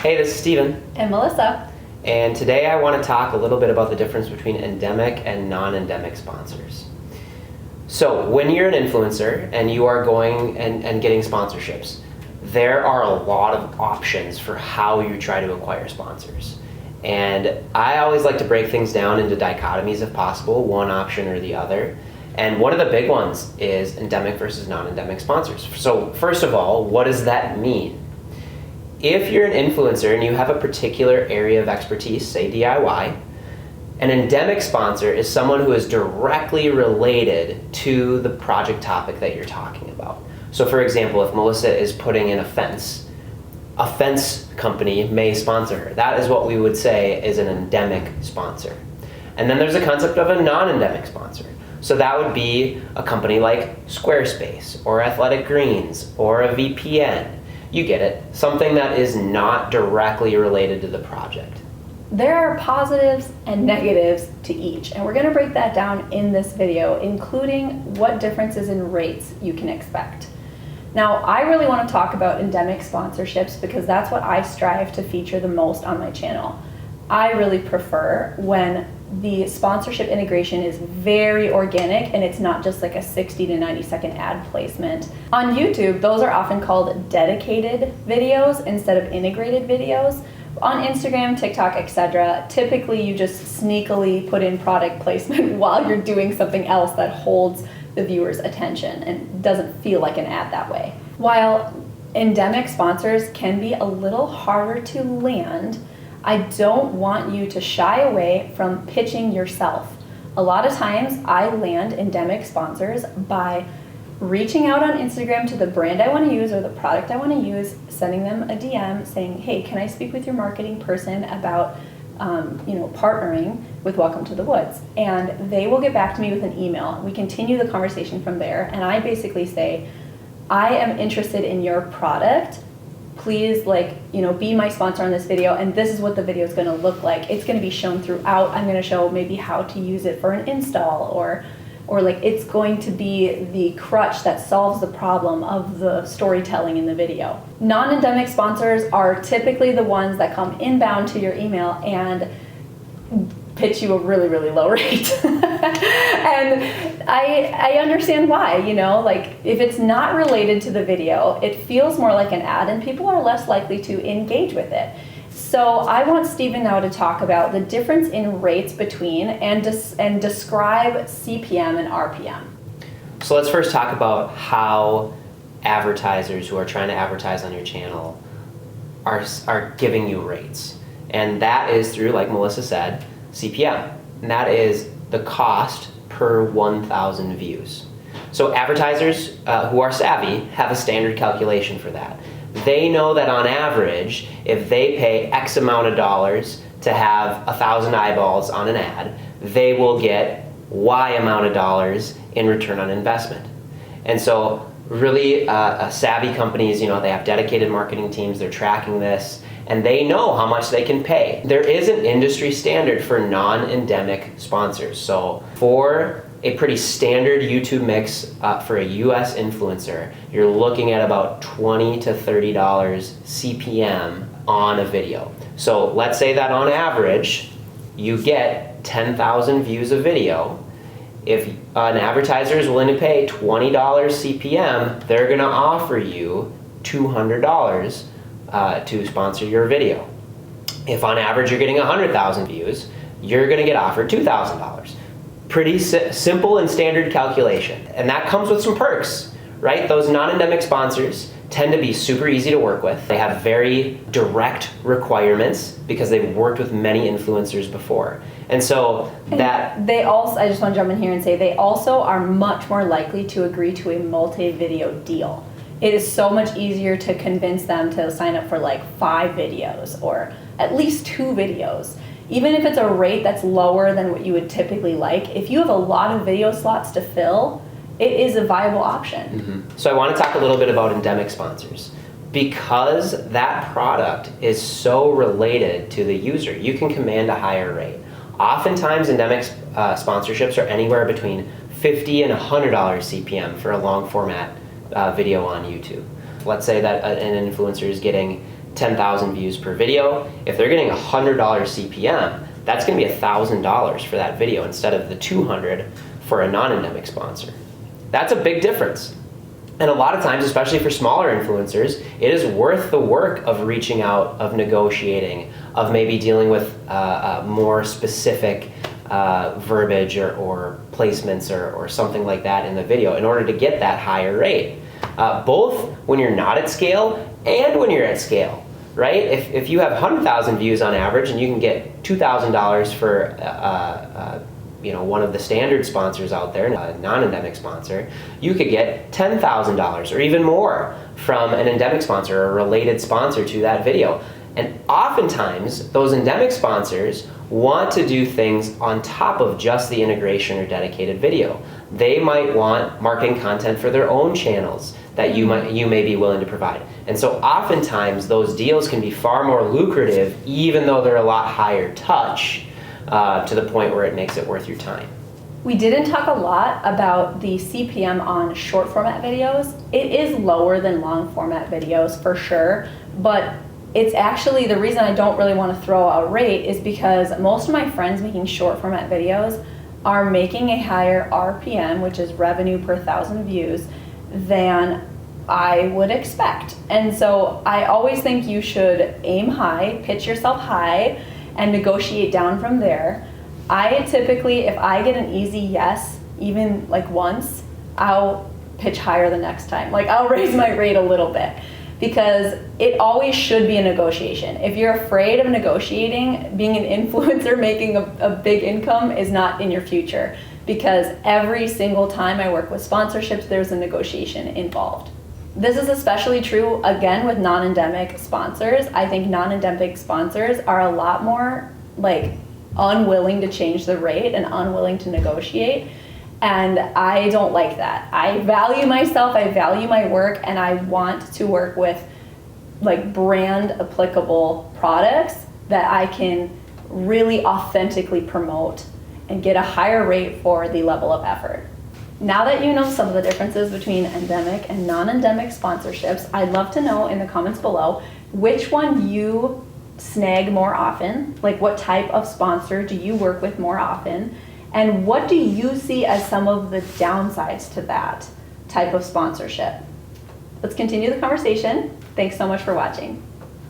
Hey, this is Steven. And Melissa. And today I want to talk a little bit about the difference between endemic and non-endemic sponsors. So when you're an influencer and you are going and getting sponsorships, there are a lot of options for how you try to acquire sponsors. And I always like to break things down into dichotomies if possible, one option or the other. And one of the big ones is endemic versus non-endemic sponsors. So first of all, what does that mean? If you're an influencer and you have a particular area of expertise, say DIY, an endemic sponsor is someone who is directly related to the project topic that you're talking about. So for example, if Melissa is putting in a fence company may sponsor her. That is what we would say is an endemic sponsor. And then there's a concept of a non-endemic sponsor. So that would be a company like Squarespace or Athletic Greens or a VPN. You get it. Something that is not directly related to the project. There are positives and negatives to each, and we're going to break that down in this video, including what differences in rates you can expect. Now, I really want to talk about endemic sponsorships because that's what I strive to feature the most on my channel. I really prefer when the sponsorship integration is very organic and it's not just like a 60 to 90 second ad placement. On YouTube, those are often called dedicated videos instead of integrated videos. On Instagram, TikTok, etc., typically you just sneakily put in product placement while you're doing something else that holds the viewer's attention and doesn't feel like an ad that way. While endemic sponsors can be a little harder to land, I don't want you to shy away from pitching yourself. A lot of times I land endemic sponsors by reaching out on Instagram to the brand I want to use or the product I want to use, sending them a DM saying, hey, can I speak with your marketing person about partnering with Welcome to the Woods? And they will get back to me with an email. We continue the conversation from there, and I basically say, I am interested in your product. Please be my sponsor on this video, and this is what the video is going to look like. It's going to be shown throughout. I'm going to show maybe how to use it for an install, or it's going to be the crutch that solves the problem of the storytelling in the video. Non-endemic sponsors are typically the ones that come inbound to your email and pitch you a really, really low rate. And I understand why, if it's not related to the video, it feels more like an ad and people are less likely to engage with it. So I want Steven now to talk about the difference in rates between and describe CPM and RPM. So let's first talk about how advertisers who are trying to advertise on your channel are giving you rates. And that is through, like Melissa said, CPM. And that is the cost per 1,000 views. So advertisers who are savvy have a standard calculation for that. They know that on average, if they pay X amount of dollars to have 1,000 eyeballs on an ad, they will get Y amount of dollars in return on investment. And so really savvy companies, they have dedicated marketing teams, they're tracking this, and they know how much they can pay. There is an industry standard for non-endemic sponsors. So for a pretty standard YouTube mix for a US influencer, you're looking at about $20 to $30 CPM on a video. So let's say that on average, you get 10,000 views a video. If an advertiser is willing to pay $20 CPM, they're gonna offer you $200 to sponsor your video. If on average you're getting 100,000 views, you're gonna get offered $2,000. Pretty simple and standard calculation. And that comes with some perks, right? Those non-endemic sponsors tend to be super easy to work with. They have very direct requirements because they've worked with many influencers before. And so they also, I just want to jump in here and say, they also are much more likely to agree to a multi-video deal. It is so much easier to convince them to sign up for 5 videos or at least 2 videos. Even if it's a rate that's lower than what you would typically like, if you have a lot of video slots to fill, it is a viable option. Mm-hmm. So I want to talk a little bit about endemic sponsors. Because that product is so related to the user, you can command a higher rate. Oftentimes endemic sponsorships are anywhere between $50 and $100 CPM for a long format video on YouTube. Let's say that an influencer is getting 10,000 views per video. If they're getting $100 CPM, that's going to be $1,000 for that video instead of the $200 for a non-endemic sponsor. That's a big difference. And a lot of times, especially for smaller influencers, it is worth the work of reaching out, of negotiating, of maybe dealing with more specific verbiage or placements or something like that in the video in order to get that higher rate. Both when you're not at scale and when you're at scale, right? If you have 100,000 views on average and you can get $2,000 for one of the standard sponsors out there, a non-endemic sponsor, you could get $10,000 or even more from an endemic sponsor or a related sponsor to that video. And oftentimes, those endemic sponsors want to do things on top of just the integration or dedicated video. They might want marketing content for their own channels that you may be willing to provide. And so oftentimes, those deals can be far more lucrative, even though they're a lot higher touch, to the point where it makes it worth your time. We didn't talk a lot about the CPM on short format videos. It is lower than long format videos for sure, but it's actually the reason I don't really want to throw a rate is because most of my friends making short format videos are making a higher RPM, which is revenue per 1,000 views, than I would expect. And so I always think you should aim high, pitch yourself high, and negotiate down from there. I typically, if I get an easy yes, even like once, I'll pitch higher the next time. Like I'll raise my rate a little bit because it always should be a negotiation. If you're afraid of negotiating, being an influencer making a big income is not in your future because every single time I work with sponsorships, there's a negotiation involved. This is especially true, again, with non-endemic sponsors. I think non-endemic sponsors are a lot more unwilling to change the rate and unwilling to negotiate. And I don't like that. I value myself, I value my work, and I want to work with brand applicable products that I can really authentically promote and get a higher rate for the level of effort. Now that you know some of the differences between endemic and non-endemic sponsorships, I'd love to know in the comments below which one you snag more often, like what type of sponsor do you work with more often, and what do you see as some of the downsides to that type of sponsorship. Let's continue the conversation. Thanks so much for watching.